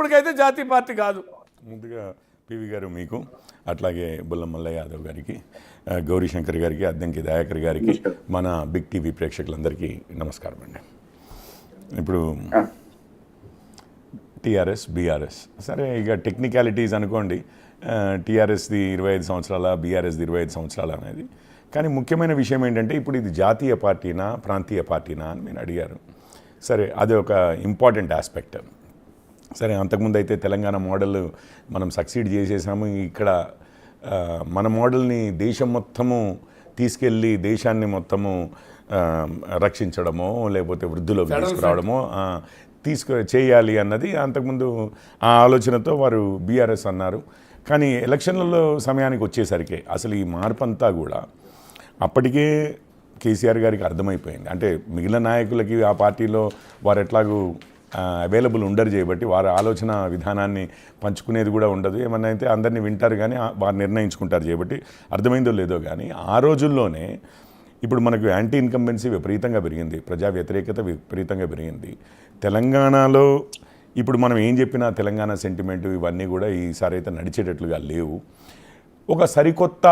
ఇప్పటికైతే జాతీయ పార్టీ కాదు. ముందుగా పివి గారు మీకు, అట్లాగే బుల్లమల్ల యాదవ్ గారికి, గౌరీశంకర్ గారికి, అద్దంకి దయాకర్ గారికి, మన బిగ్ టీవీ ప్రేక్షకులందరికీ నమస్కారం అండి. ఇప్పుడు టీఆర్ఎస్ బీఆర్ఎస్ సరే, ఇక టెక్నికాలిటీస్ అనుకోండి, టీఆర్ఎస్ది 25 సంవత్సరాల, బీఆర్ఎస్ది 25 సంవత్సరాలు అనేది. కానీ ముఖ్యమైన విషయం ఏంటంటే ఇప్పుడు ఇది జాతీయ పార్టీనా ప్రాంతీయ పార్టీనా అని మీరు అడిగారు. సరే, అది ఒక ఇంపార్టెంట్ ఆస్పెక్ట్. సరే, అంతకుముందు అయితే తెలంగాణ మోడల్ మనం సక్సీడ్ చేసేసాము. ఇక్కడ మన మోడల్ని దేశం మొత్తము తీసుకెళ్ళి దేశాన్ని మొత్తము రక్షించడమో లేకపోతే వృద్ధిలోకి తీసుకురావడమో చేయాలి అన్నది అంతకుముందు ఆ ఆలోచనతో వారు బీఆర్ఎస్ అన్నారు. కానీ ఎలక్షన్లలో సమయానికి వచ్చేసరికి అసలు ఈ మార్పు అంతా కూడా అప్పటికే కేసీఆర్ గారికి అర్థమైపోయింది. అంటే మిగిలిన నాయకులకి ఆ పార్టీలో వారు ఎట్లాగూ అవైలబుల్ ఉండరు చేయబట్టి వారి ఆలోచన విధానాన్ని పంచుకునేది కూడా ఉండదు. ఏమన్నా అయితే అందరినీ వింటారు కానీ వారు నిర్ణయించుకుంటారు చేయబట్టి అర్థమైందో లేదో. కానీ ఆ రోజుల్లోనే ఇప్పుడు మనకు యాంటీ ఇన్కంబెన్సీ విపరీతంగా పెరిగింది, ప్రజా వ్యతిరేకత విపరీతంగా పెరిగింది. తెలంగాణలో ఇప్పుడు మనం ఏం చెప్పినా తెలంగాణ సెంటిమెంటు ఇవన్నీ కూడా ఈసారి అయితే నడిచేటట్లుగా లేవు. ఒక సరికొత్త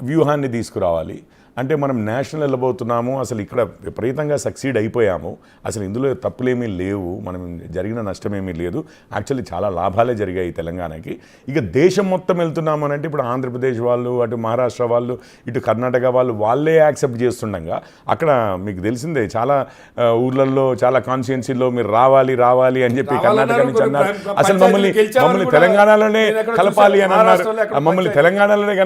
వ్యూహాన్ని తీసుకురావాలి అంటే మనం నేషనల్ వెళ్ళబోతున్నాము, అసలు ఇక్కడ విపరీతంగా సక్సీడ్ అయిపోయాము, అసలు ఇందులో తప్పులేమీ లేవు, మనం జరిగిన నష్టమేమీ లేదు, యాక్చువల్లీ చాలా లాభాలే జరిగాయి తెలంగాణకి. ఇక దేశం మొత్తం వెళ్తున్నాము అని అంటే ఇప్పుడు ఆంధ్రప్రదేశ్ వాళ్ళు, అటు మహారాష్ట్ర వాళ్ళు, ఇటు కర్ణాటక వాళ్ళు వాళ్ళే యాక్సెప్ట్ చేస్తుండగా అక్కడ మీకు తెలిసిందే చాలా ఊర్లలో చాలా కాన్స్టిట్యున్సీలో మీరు రావాలి రావాలి అని చెప్పి కర్ణాటక నుంచి అన్నారు. అసలు మమ్మల్ని తెలంగాణలోనే కలపాలి అని అన్నారు, మమ్మల్ని తెలంగాణలోనే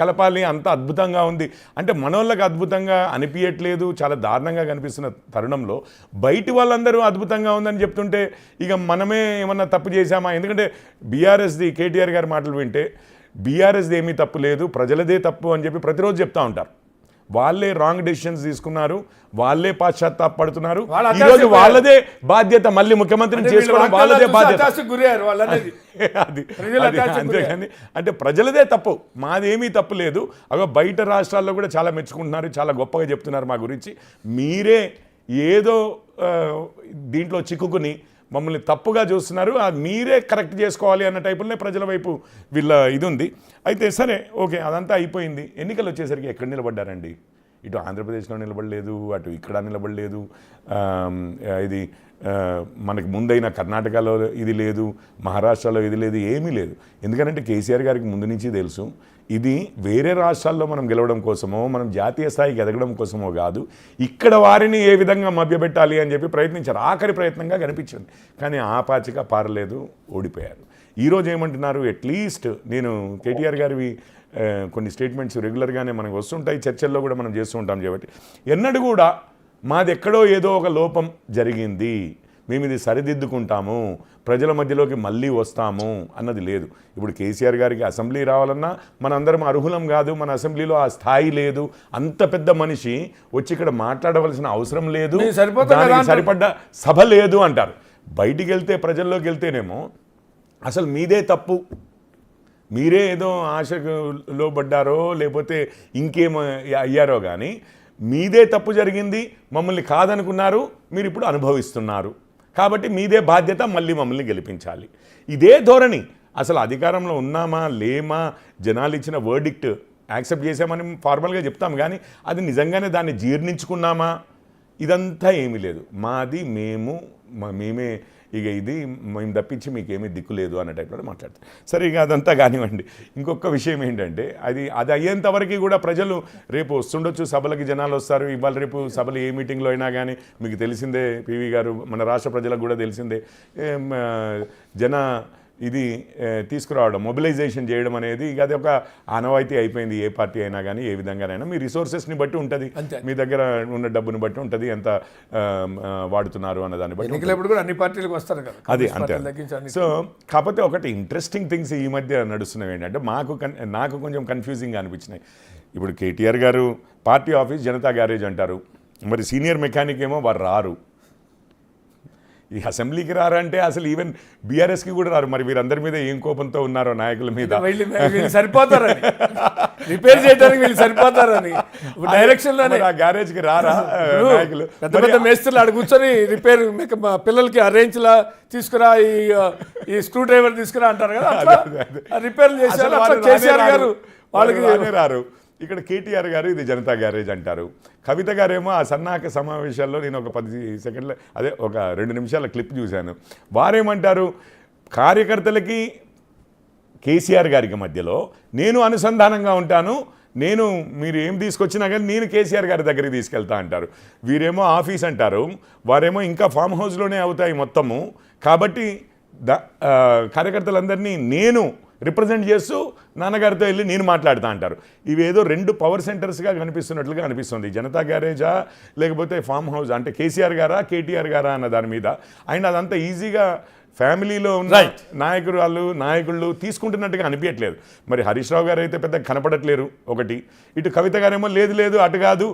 కలపాలి, అంత అద్భుతంగా ఉంది అంటే మనోళ్ళకి అద్భుతంగా అనిపించట్లేదు, చాలా దారుణంగా కనిపిస్తున్న తరుణంలో బయటి వాళ్ళందరూ అద్భుతంగా ఉందని చెప్తుంటే ఇక మనమే ఏమన్నా తప్పు చేశామా? ఎందుకంటే బీఆర్ఎస్ది కేటీఆర్ గారి మాటలు వింటే బీఆర్ఎస్ది ఏమీ తప్పు లేదు, ప్రజలదే తప్పు అని చెప్పి ప్రతిరోజు చెప్తా ఉంటారు. వాళ్ళే రాంగ్ డెసిషన్స్ తీసుకున్నారు, వాళ్ళే పశ్చాత్తాపడుతున్నారు, ఈరోజు వాళ్ళదే బాధ్యత, మళ్ళీ ముఖ్యమంత్రిని చేసుకోవడం వాళ్ళదే బాధ్యత. అది అంతేగాని అంటే ప్రజలదే తప్పు, మాదేమీ తప్పు లేదు. అగో బయట రాష్ట్రాల్లో కూడా చాలా మెచ్చుకుంటున్నారు, చాలా గొప్పగా చెప్తున్నారు మా గురించి. మీరే ఏదో దీంట్లో చిక్కుకుని మమ్మల్ని తప్పుగా చూస్తున్నారు, అది మీరే కరెక్ట్ చేసుకోవాలి అన్న టైపులోనే ప్రజల వైపు వీళ్ళ ఇది ఉంది. అయితే సరే ఓకే, అదంతా అయిపోయింది. ఎన్నికలు వచ్చేసరికి ఎక్కడ నిలబడ్డారండి? ఇటు ఆంధ్రప్రదేశ్లో నిలబడలేదు, అటు ఇక్కడ నిలబడలేదు, ఇది మనకి ముందైన కర్ణాటకలో ఇది లేదు, మహారాష్ట్రలో ఇది లేదు, ఏమీ లేదు. ఎందుకంటే కేసీఆర్ గారికి ముందు నుంచి తెలుసు ఇది వేరే రాష్ట్రాల్లో మనం గెలవడం కోసమో మనం జాతీయ స్థాయికి ఎదగడం కోసమో కాదు, ఇక్కడ వారిని ఏ విధంగా మభ్యపెట్టాలి అని చెప్పి ప్రయత్నించారు. ఆఖరి ప్రయత్నంగా కనిపించింది, కానీ ఆ పాచిక పారలేదు, ఓడిపోయారు. ఈరోజు ఏమంటున్నారు? అట్లీస్ట్ నేను కేటీఆర్ గారివి కొన్ని స్టేట్మెంట్స్ రెగ్యులర్గానే మనకు వస్తుంటాయి, చర్చల్లో కూడా మనం చేస్తూ ఉంటాం కాబట్టి ఎన్నడూ కూడా మాది ఎక్కడో ఏదో ఒక లోపం జరిగింది, మేము ఇది సరిదిద్దుకుంటాము, ప్రజల మధ్యలోకి మళ్ళీ వస్తాము అన్నది లేదు. ఇప్పుడు కేసీఆర్ గారికి అసెంబ్లీ రావాలన్నా మనందరం అర్హులం కాదు, మన అసెంబ్లీలో ఆ స్థాయి లేదు, అంత పెద్ద మనిషి వచ్చి ఇక్కడ మాట్లాడవలసిన అవసరం లేదు, దానికి సరిపడ్డ సభ లేదు అంటారు. బయటికి వెళ్తే ప్రజల్లోకి వెళ్తేనేమో అసలు మీదే తప్పు, మీరే ఏదో ఆశలో పడ్డారో లేకపోతే ఇంకేం అయ్యారో కానీ మీదే తప్పు జరిగింది, మమ్మల్ని కాదనుకున్నారు, మీరు ఇప్పుడు అనుభవిస్తున్నారు, కాబట్టి మీదే బాధ్యత, మళ్ళీ మమ్మల్ని గెలిపించాలి. ఇదే ధోరణి. అసలు అధికారంలో ఉన్నామా లేమా, జనాలు ఇచ్చిన వర్డిక్ట్ యాక్సెప్ట్ చేసామని ఫార్మల్గా చెప్తాం, కానీ అది నిజంగానే దాన్ని జీర్ణించుకున్నామా, ఇదంతా ఏమీ లేదు. మాది మేమే, ఇక ఇది మేము తప్పించి మీకేమీ దిక్కు లేదు అన్న టైప్లో మాట్లాడతారు. సరే, ఇక అదంతా కానివ్వండి. ఇంకొక విషయం ఏంటంటే అది అయ్యేంతవరకు కూడా ప్రజలు రేపు వస్తుండొచ్చు, సభలకి జనాలు వస్తారు, ఇవాళ రేపు సభలు ఏ మీటింగ్లో అయినా కానీ మీకు తెలిసిందే, పివి గారు మన రాష్ట్ర ప్రజలకు కూడా తెలిసిందే, ఇది తీసుకురావడం, మొబిలైజేషన్ చేయడం అనేది ఇక అది ఒక ఆనవాయితీ అయిపోయింది. ఏ పార్టీ అయినా కానీ ఏ విధంగానైనా మీ రిసోర్సెస్ని బట్టి ఉంటుంది, మీ దగ్గర ఉన్న డబ్బుని బట్టి ఉంటుంది, ఎంత వాడుతున్నారు అన్న దాన్ని బట్టి అన్ని పార్టీలకు వస్తారు కదా, అది అంతే. సో కాకపోతే ఒకటి ఇంట్రెస్టింగ్ థింగ్స్ ఈ మధ్య నడుస్తున్నవి ఏంటంటే నాకు కొంచెం కన్ఫ్యూజింగ్గా అనిపించినాయి. ఇప్పుడు కేటీఆర్ గారు పార్టీ ఆఫీస్ జనతా గ్యారేజ్ అంటారు, మరి సీనియర్ మెకానిక్ ఏమో వారు రారు. ఈ అసెంబ్లీకి రారంటే అసలు ఈవెన్ బీఆర్ఎస్కి కూడా రారు. మరి వీరందరి మీద ఏం కోపంతో ఉన్నారో నాయకుల మీద. వీళ్ళు సరిపోతారని, రిపేర్ చేయడానికి వీళ్ళు సరిపోతారని డైరెక్షన్ లోనే ఆ గ్యారేజ్కి రారా నాయకులు? పెద్ద పెద్ద మేస్త్రులు ఆడ కూర్చొని రిపేర్ పిల్లలకి అరేంజ్ లా తీసుకురా, ఈ స్క్రూ డ్రైవర్ తీసుకురా అంటారు కదా, అట్లా రిపేర్లు చేశారు. అట్లా కేసీఆర్ గారు వాళ్ళకి రారు. ఇక్కడ కేటీఆర్ గారు ఇది జనతా గ్యారేజ్ అంటారు. కవిత గారేమో ఆ సన్నాహక సమావేశాల్లో నేను ఒక 10 సెకండ్ల ఒక 2 నిమిషాల క్లిప్ చూశాను. వారేమంటారు, కార్యకర్తలకి కేసీఆర్ గారికి మధ్యలో నేను అనుసంధానంగా ఉంటాను, మీరు ఏం తీసుకొచ్చినా కానీ నేను కేసీఆర్ గారి దగ్గరికి తీసుకెళ్తా అంటారు. వీరేమో ఆఫీస్ అంటారు, వారేమో ఇంకా ఫామ్ హౌస్లోనే అవుతాయి మొత్తము. కాబట్టి కార్యకర్తలందరినీ నేను రిప్రజెంట్ చేస్తూ నాన్నగారితో వెళ్ళి నేను మాట్లాడుతూ అంటారు. ఇవేదో 2 పవర్ సెంటర్స్గా కనిపిస్తున్నట్లుగా అనిపిస్తుంది. జనతా గ్యారేజా లేకపోతే ఫామ్ హౌస్, అంటే కేసీఆర్ గారా కేటీఆర్ గారా అన్న దాని మీద. అయినా అదంతా ఈజీగా ఫ్యామిలీలో ఉన్న నాయకుళ్ళు తీసుకుంటున్నట్టుగా అనిపించట్లేదు. మరి హరీష్ రావు గారు అయితే పెద్ద కనపడట్లేరు ఒకటి. ఇటు కవిత గారేమో లేదు అటు కాదు,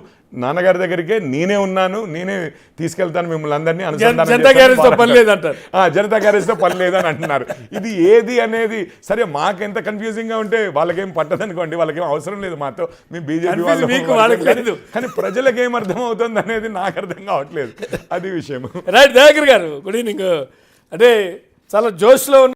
నాన్నగారి దగ్గరికే నేనే ఉన్నాను, నేనే తీసుకెళ్తాను మిమ్మల్ని అందరినీ, జనతా గ్యారేజ్తో పని లేదంటారు. జనతా గ్యారేజ్తో పని లేదని అంటున్నారు. ఇది ఏది అనేది సరే మాకెంత కన్ఫ్యూజింగ్గా ఉంటే వాళ్ళకేం పట్టదనుకోండి, వాళ్ళకేం అవసరం లేదు మాతో, మేము బీజేపీ వాళ్ళు. కానీ ప్రజలకు ఏం అర్థం అవుతుంది అనేది నాకు అర్థం కావట్లేదు. అది విషయం. రైట్, దయాకర్ గారు గుడ్ ఈవినింగ్. అంటే చాలా జోష్లో